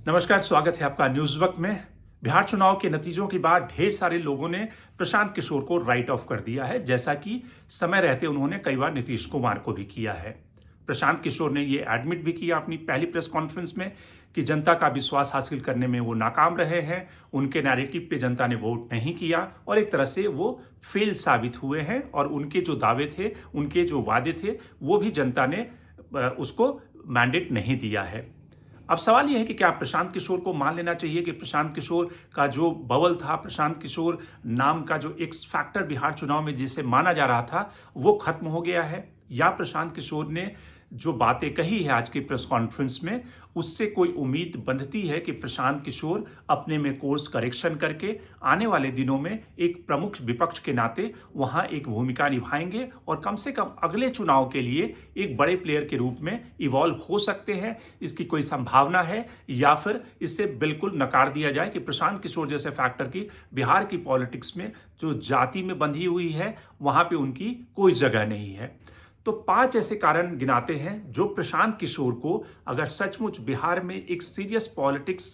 नमस्कार, स्वागत है आपका न्यूज वक्त में। बिहार चुनाव के नतीजों के बाद ढेर सारे लोगों ने प्रशांत किशोर को राइट ऑफ कर दिया है, जैसा कि समय रहते उन्होंने कई बार नीतीश कुमार को भी किया है। प्रशांत किशोर ने ये एडमिट भी किया अपनी पहली प्रेस कॉन्फ्रेंस में कि जनता का विश्वास हासिल करने में वो नाकाम रहे हैं, उनके नैरेटिव पे जनता ने वोट नहीं किया और एक तरह से वो फेल साबित हुए हैं और उनके जो दावे थे, उनके जो वादे थे, वो भी जनता ने उसको मैंडेट नहीं दिया है। अब सवाल यह है कि क्या प्रशांत किशोर को मान लेना चाहिए कि प्रशांत किशोर का जो बबल था, प्रशांत किशोर नाम का जो एक्स फैक्टर बिहार चुनाव में जिसे माना जा रहा था, वो खत्म हो गया है, या प्रशांत किशोर ने जो बातें कही है आज की प्रेस कॉन्फ्रेंस में, उससे कोई उम्मीद बंधती है कि प्रशांत किशोर अपने में कोर्स करेक्शन करके आने वाले दिनों में एक प्रमुख विपक्ष के नाते वहां एक भूमिका निभाएंगे और कम से कम अगले चुनाव के लिए एक बड़े प्लेयर के रूप में इवॉल्व हो सकते हैं। इसकी कोई संभावना है, या फिर इससे बिल्कुल नकार दिया जाए कि प्रशांत किशोर जैसे फैक्टर की बिहार की पॉलिटिक्स में जो जाति में बंधी हुई है, वहां पे उनकी कोई जगह नहीं है। तो 5 ऐसे कारण गिनाते हैं जो प्रशांत किशोर को, अगर सचमुच बिहार में एक सीरियस पॉलिटिक्स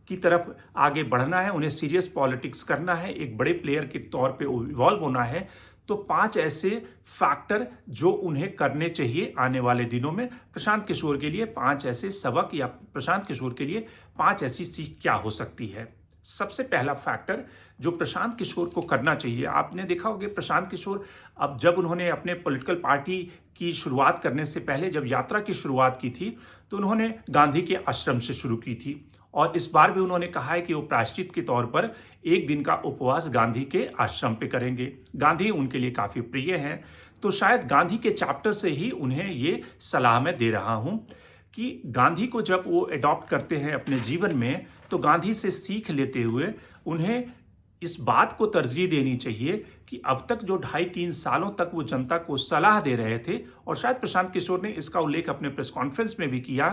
की तरफ आगे बढ़ना है, उन्हें सीरियस पॉलिटिक्स करना है, एक बड़े प्लेयर के तौर पे इवॉल्व होना है, तो 5 ऐसे फैक्टर जो उन्हें करने चाहिए आने वाले दिनों में। प्रशांत किशोर के लिए 5 ऐसे सबक, या प्रशांत किशोर के लिए 5 ऐसी सीख क्या हो सकती है। सबसे पहला फैक्टर जो प्रशांत किशोर को करना चाहिए, आपने देखा होगा प्रशांत किशोर अब जब उन्होंने अपने पॉलिटिकल पार्टी की शुरुआत करने से पहले जब यात्रा की शुरुआत की थी, तो उन्होंने गांधी के आश्रम से शुरू की थी और इस बार भी उन्होंने कहा है कि वो प्रायश्चित के तौर पर एक दिन का उपवास गांधी के आश्रम पे करेंगे। गांधी उनके लिए काफ़ी प्रिय हैं, तो शायद गांधी के चैप्टर से ही उन्हें ये सलाह मैं दे रहा हूँ कि गांधी को जब वो अडॉप्ट करते हैं अपने जीवन में, तो गांधी से सीख लेते हुए उन्हें इस बात को तरजीह देनी चाहिए कि अब तक जो 2.5-3 सालों तक वो जनता को सलाह दे रहे थे, और शायद प्रशांत किशोर ने इसका उल्लेख अपने प्रेस कॉन्फ्रेंस में भी किया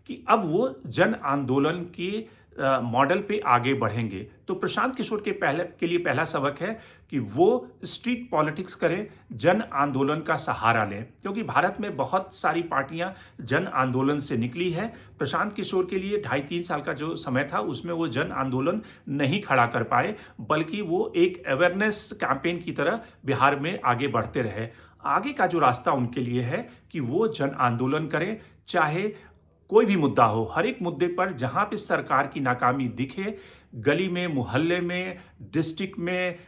कि अब वो जन आंदोलन के मॉडल पे आगे बढ़ेंगे। तो प्रशांत किशोर के लिए पहला सबक है कि वो स्ट्रीट पॉलिटिक्स करें, जन आंदोलन का सहारा लें, क्योंकि भारत में बहुत सारी पार्टियां जन आंदोलन से निकली है। प्रशांत किशोर के लिए 2.5-3 साल का जो समय था, उसमें वो जन आंदोलन नहीं खड़ा कर पाए, बल्कि वो एक अवेयरनेस कैंपेन की तरह बिहार में आगे बढ़ते रहे। आगे का जो रास्ता उनके लिए है कि वो जन आंदोलन करें, चाहे कोई भी मुद्दा हो, हर एक मुद्दे पर जहां पे सरकार की नाकामी दिखे, गली में, मोहल्ले में, डिस्ट्रिक्ट में,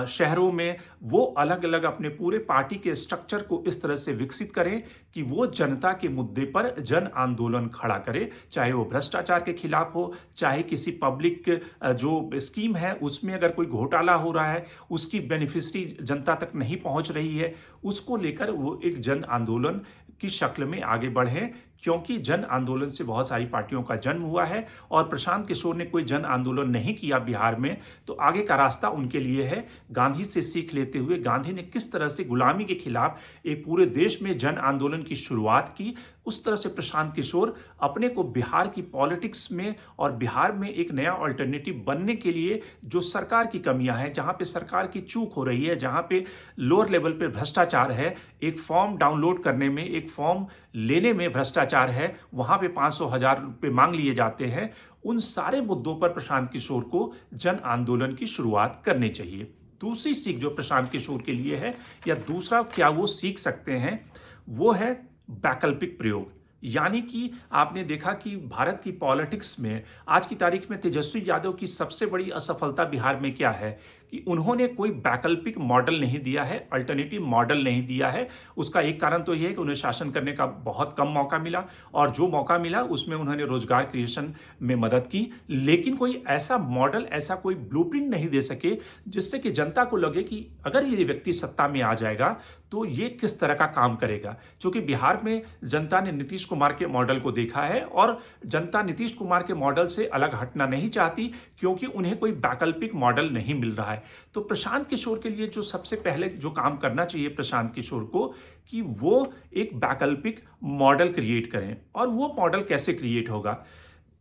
शहरों में, वो अलग अलग अपने पूरे पार्टी के स्ट्रक्चर को इस तरह से विकसित करें कि वो जनता के मुद्दे पर जन आंदोलन खड़ा करे, चाहे वो भ्रष्टाचार के खिलाफ हो, चाहे किसी पब्लिक जो स्कीम है उसमें अगर कोई घोटाला हो रहा है, उसकी बेनिफिशरी जनता तक नहीं पहुंच रही है, उसको लेकर वो एक जन आंदोलन की शक्ल में आगे बढ़े, क्योंकि जन आंदोलन से बहुत सारी पार्टियों का जन्म हुआ है और प्रशांत किशोर ने कोई जन आंदोलन नहीं किया बिहार में, तो आगे का रास्ता उनके लिए है गांधी से सीख लेते हुए। गांधी ने किस तरह से गुलामी के खिलाफ एक पूरे देश में जन आंदोलन की शुरुआत की, उस तरह से प्रशांत किशोर अपने को बिहार की पॉलिटिक्स में और बिहार में एक नया अल्टरनेटिव बनने के लिए, जो सरकार की कमियां हैं, जहां पे सरकार की चूक हो रही है, जहां पे लोअर लेवल पे भ्रष्टाचार है, एक फॉर्म डाउनलोड करने में, एक फॉर्म लेने में भ्रष्टाचार है, वहां पे 500,000 रुपये मांग लिए जाते हैं, उन सारे मुद्दों पर प्रशांत किशोर को जन आंदोलन की शुरुआत करनी चाहिए। दूसरी सीख जो प्रशांत किशोर के लिए है, या दूसरा क्या वो सीख सकते हैं, वो है वैकल्पिक प्रयोग। यानी कि आपने देखा कि भारत की पॉलिटिक्स में आज की तारीख में तेजस्वी यादव की सबसे बड़ी असफलता बिहार में क्या है कि उन्होंने कोई वैकल्पिक मॉडल नहीं दिया है, अल्टरनेटिव मॉडल नहीं दिया है। उसका एक कारण तो यह है कि उन्हें शासन करने का बहुत कम मौका मिला, और जो मौका मिला उसमें उन्होंने रोजगार क्रिएशन में मदद की, लेकिन कोई ऐसा मॉडल, ऐसा कोई ब्लूप्रिंट नहीं दे सके जिससे कि जनता को लगे कि अगर ये व्यक्ति सत्ता में आ जाएगा तो ये किस तरह का काम करेगा। क्योंकि बिहार में जनता ने नीतीश कुमार के मॉडल को देखा है और जनता नीतीश कुमार के मॉडल से अलग हटना नहीं चाहती, क्योंकि उन्हें कोई वैकल्पिक मॉडल नहीं मिल रहा है। तो प्रशांत किशोर के लिए जो सबसे पहले जो काम करना चाहिए प्रशांत किशोर को, कि वो एक वैकल्पिक मॉडल क्रिएट करें। और वो मॉडल कैसे क्रिएट होगा?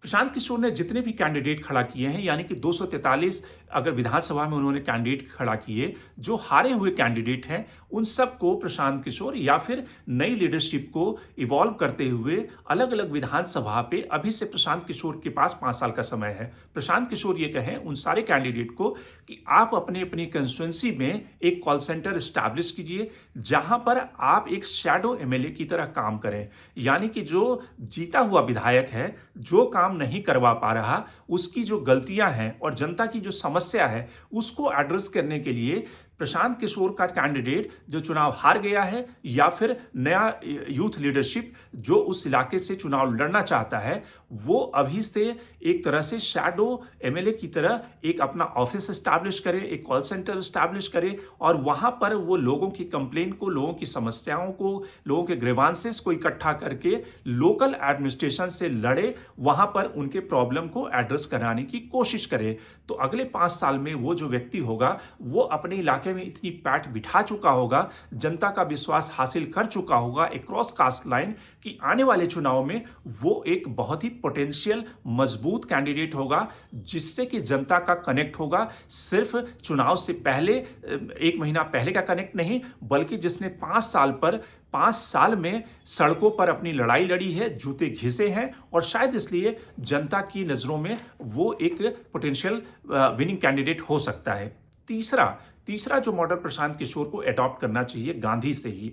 प्रशांत किशोर ने जितने भी कैंडिडेट खड़ा किए हैं, यानी कि 243 अगर विधानसभा में उन्होंने कैंडिडेट खड़ा किए, जो हारे हुए कैंडिडेट हैं उन सबको प्रशांत किशोर या फिर नई लीडरशिप को इवॉल्व करते हुए अलग अलग विधानसभा पे अभी से प्रशांत किशोर के पास 5 साल का समय है। प्रशांत किशोर ये कहें उन सारे कैंडिडेट को कि आप अपने अपनी कंस्टिट्यूंसी में एक कॉल सेंटर स्टैब्लिश कीजिए, जहां पर आप एक शैडो एमएलए की तरह काम करें। यानी कि जो जीता हुआ विधायक है, जो काम नहीं करवा पा रहा, उसकी जो गलतियां हैं और जनता की जो समस्या है उसको एड्रेस करने के लिए प्रशांत किशोर का कैंडिडेट जो चुनाव हार गया है या फिर नया यूथ लीडरशिप जो उस इलाके से चुनाव लड़ना चाहता है, वो अभी से एक तरह से शैडो एमएलए की तरह एक अपना ऑफिस एस्टैब्लिश करे, एक कॉल सेंटर एस्टैब्लिश करे और वहां पर वो लोगों की कंप्लेन को, लोगों की समस्याओं को, लोगों के ग्रीवांसेस को इकट्ठा करके लोकल एडमिनिस्ट्रेशन से लड़े, वहां पर उनके प्रॉब्लम को एड्रेस कराने की कोशिश करे। तो अगले 5 साल में वो जो व्यक्ति होगा वो अपने इलाके में इतनी पैठ बिठा चुका होगा, जनता का विश्वास हासिल कर चुका होगा अक्रॉस कास्ट लाइन, कि आने वाले चुनाव में वो एक बहुत ही पोटेंशियल मजबूत कैंडिडेट होगा, जिससे कि जनता का कनेक्ट होगा। सिर्फ चुनाव से पहले 1 महीना पहले का कनेक्ट नहीं, बल्कि जिसने 5 साल में सड़कों पर अपनी लड़ाई लड़ी है, जूते घिसे हैं और शायद इसलिए जनता की नजरों में वो एक पोटेंशियल विनिंग कैंडिडेट हो सकता है। तीसरा जो मॉडल प्रशांत किशोर को अडॉप्ट करना चाहिए गांधी से ही।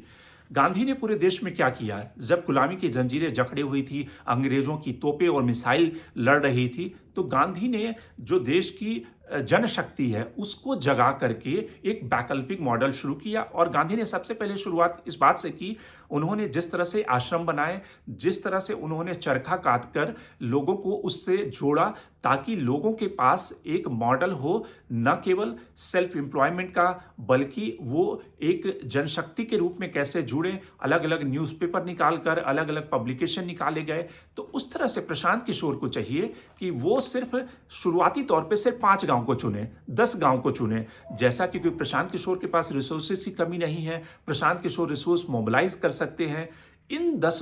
गांधी ने पूरे देश में क्या किया? जब गुलामी की जंजीरें जकड़े हुई थी, अंग्रेजों की तोपें और मिसाइल लड़ रही थी, तो गांधी ने जो देश की जनशक्ति है उसको जगा करके एक वैकल्पिक मॉडल शुरू किया। और गांधी ने सबसे पहले शुरुआत इस बात से की, उन्होंने जिस तरह से आश्रम बनाए, जिस तरह से उन्होंने चरखा काट कर लोगों को उससे जोड़ा, ताकि लोगों के पास एक मॉडल हो, न केवल सेल्फ एम्प्लॉयमेंट का, बल्कि वो एक जनशक्ति के रूप में कैसे जुड़े। अलग अलग न्यूज़पेपर निकाल कर अलग अलग पब्लिकेशन निकाले गए। तो उस तरह से प्रशांत किशोर को चाहिए कि वो सिर्फ शुरुआती तौर पे सिर्फ 5 गांव को चुने, 10 गांव को चुने। जैसा कि कोई प्रशांत किशोर के पास रिसोर्सेस की कमी नहीं है, प्रशांत किशोर रिसोर्स मोबिलाइज कर सकते हैं। इन 10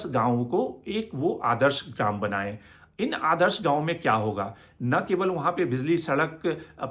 गांवों को एक वो आदर्श ग्राम बनाएं। इन आदर्श गांव में क्या होगा? न केवल वहां पे बिजली, सड़क,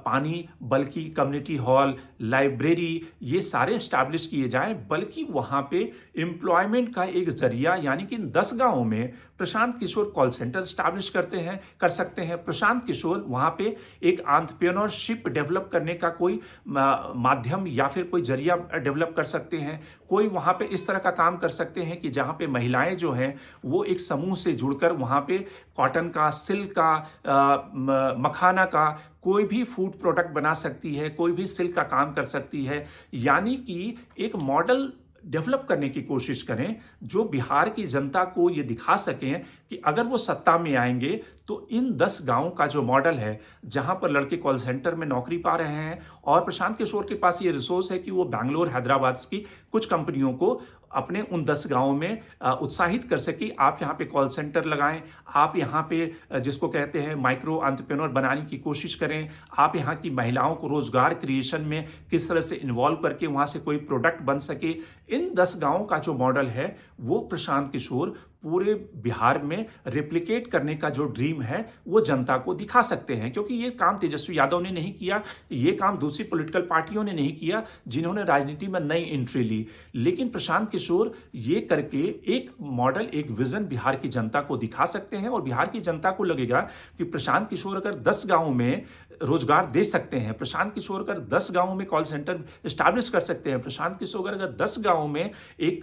पानी, बल्कि कम्युनिटी हॉल, लाइब्रेरी, ये सारे स्टैब्लिश किए जाएं, बल्कि वहां पे एम्प्लॉयमेंट का एक जरिया, यानी कि इन 10 गांवों में Prashant Kishor call centre establish कर सकते हैं। प्रशांत किशोर वहां पे एक एंटरप्रेन्योरशिप डेवलप करने का कोई माध्यम या फिर कोई जरिया डेवलप कर सकते हैं। कोई वहां पे इस तरह का काम कर सकते हैं कि जहां पे महिलाएं जो हैं वो एक समूह से जुड़कर वहां पे कॉटन का, सिल्क का, मखाना का कोई भी फूड प्रोडक्ट बना सकती है, कोई भी सिल्क का काम कर सकती है। यानी कि एक मॉडल डेवलप करने की कोशिश करें जो बिहार की जनता को ये दिखा सकें कि अगर वो सत्ता में आएंगे तो इन 10 गांवों का जो मॉडल है, जहां पर लड़के कॉल सेंटर में नौकरी पा रहे हैं और प्रशांत किशोर के पास ये रिसोर्स है कि वो बैंगलोर, हैदराबाद की कुछ कंपनियों को अपने उन 10 गांवों में उत्साहित कर सके। आप यहाँ पे कॉल सेंटर लगाएं, आप यहाँ पे जिसको कहते हैं माइक्रो एंटरप्रेन्योर बनाने की कोशिश करें। आप यहाँ की महिलाओं को रोजगार क्रिएशन में किस तरह से इन्वॉल्व करके वहाँ से कोई प्रोडक्ट बन सके। इन 10 गांवों का जो मॉडल है वो प्रशांत किशोर पूरे बिहार में रेप्लिकेट करने का जो ड्रीम है वो जनता को दिखा सकते हैं। क्योंकि ये काम तेजस्वी यादव ने नहीं किया, ये काम दूसरी पॉलिटिकल पार्टियों ने नहीं किया जिन्होंने राजनीति में नई एंट्री ली, लेकिन प्रशांत किशोर ये करके एक मॉडल, एक विजन बिहार की जनता को दिखा सकते हैं। और बिहार की जनता को लगेगा कि प्रशांत किशोर अगर 10 गांवों में रोजगार दे सकते हैं, प्रशांत किशोर अगर 10 गांवों में कॉल सेंटर स्टैब्लिश कर सकते हैं, प्रशांत किशोर अगर 10 गांवों में एक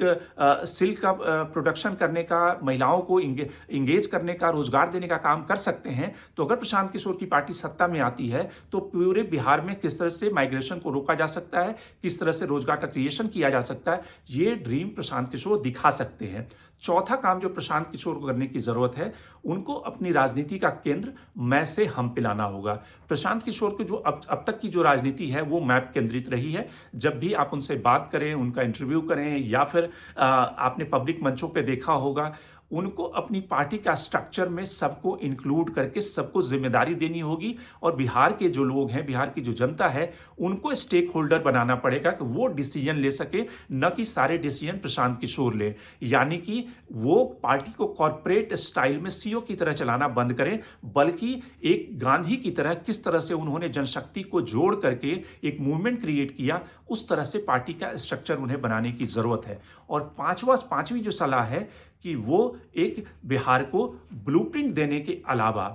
सिल्क का प्रोडक्शन करने का, महिलाओं को इंगेज करने का, रोजगार देने का काम कर सकते हैं, तो अगर प्रशांत किशोर की पार्टी सत्ता में आती है तो पूरे बिहार में किस तरह से माइग्रेशन को रोका जा सकता है, किस तरह से रोजगार का क्रिएशन किया जा सकता है, ये ड्रीम प्रशांत किशोर दिखा सकते हैं। चौथा काम जो प्रशांत किशोर को करने की जरूरत है, उनको अपनी राजनीति का केंद्र मैं से हम पे लाना होगा। प्रशांत किशोर की जो अब तक की जो राजनीति है वो मैप केंद्रित रही है। जब भी आप उनसे बात करें, उनका इंटरव्यू करें या फिर आपने पब्लिक मंचों पे देखा होगा, उनको अपनी पार्टी का स्ट्रक्चर में सबको इंक्लूड करके सबको जिम्मेदारी देनी होगी और बिहार के जो लोग हैं, बिहार की जो जनता है, उनको स्टेक होल्डर बनाना पड़ेगा कि वो डिसीजन ले सके, न कि सारे डिसीजन प्रशांत किशोर ले। यानी कि वो पार्टी को कॉर्पोरेट स्टाइल में सीईओ की तरह चलाना बंद करें, बल्कि एक गांधी की तरह किस तरह से उन्होंने जनशक्ति को जोड़ करके एक मूवमेंट क्रिएट किया, उस तरह से पार्टी का स्ट्रक्चर उन्हें बनाने की जरूरत है। और पांचवी जो सलाह है कि वो एक बिहार को ब्लूप्रिंट देने के अलावा,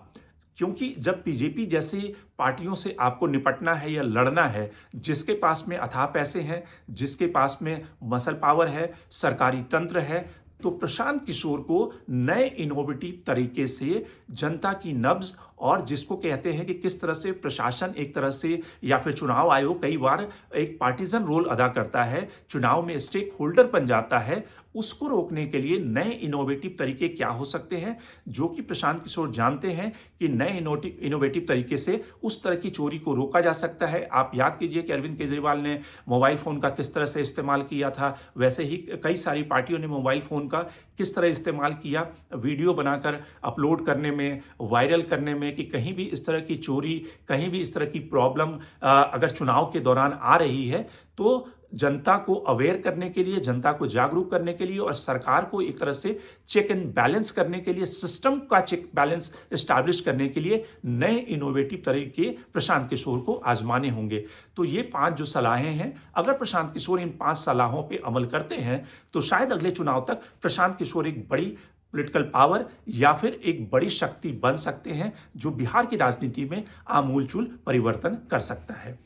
क्योंकि जब बीजेपी जैसी पार्टियों से आपको निपटना है या लड़ना है, जिसके पास में अथाह पैसे हैं, जिसके पास में मसल पावर है, सरकारी तंत्र है, तो प्रशांत किशोर को नए इनोवेटिव तरीके से जनता की नब्ज और जिसको कहते हैं कि किस तरह से प्रशासन एक तरह से या फिर चुनाव आयोग कई बार एक पार्टीजन रोल अदा करता है, चुनाव में स्टेक होल्डर बन जाता है, उसको रोकने के लिए नए इनोवेटिव तरीके क्या हो सकते हैं, जो कि प्रशांत किशोर जानते हैं कि नए इनोवेटिव तरीके से उस तरह की चोरी को रोका जा सकता है। आप याद कीजिए कि अरविंद केजरीवाल ने मोबाइल फ़ोन का किस तरह से इस्तेमाल किया था, वैसे ही कई सारी पार्टियों ने मोबाइल फ़ोन का किस तरह इस्तेमाल किया, वीडियो बनाकर अपलोड करने में, वायरल करने में, कि कहीं भी इस तरह की चोरी, कहीं भी इस तरह की प्रॉब्लम अगर चुनाव के दौरान आ रही है तो जनता को अवेयर करने के लिए, जनता को जागरूक करने के लिए और सरकार को एक तरह से चेक एंड बैलेंस करने के लिए, सिस्टम का चेक बैलेंस एस्टैब्लिश करने के लिए नए इनोवेटिव तरीके प्रशांत किशोर को आजमाने होंगे। तो ये 5 जो सलाहें हैं, अगर प्रशांत किशोर इन 5 सलाहों पे अमल करते हैं तो शायद अगले चुनाव तक प्रशांत किशोर एक बड़ी पॉलिटिकल पावर या फिर एक बड़ी शक्ति बन सकते हैं, जो बिहार की राजनीति में आमूलचूल परिवर्तन कर सकता है।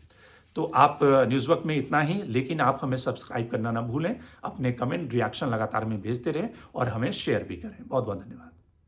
तो आप न्यूज़ वक्त में इतना ही, लेकिन आप हमें सब्सक्राइब करना ना भूलें, अपने कमेंट रिएक्शन लगातार हमें भेजते रहें और हमें शेयर भी करें। बहुत बहुत धन्यवाद।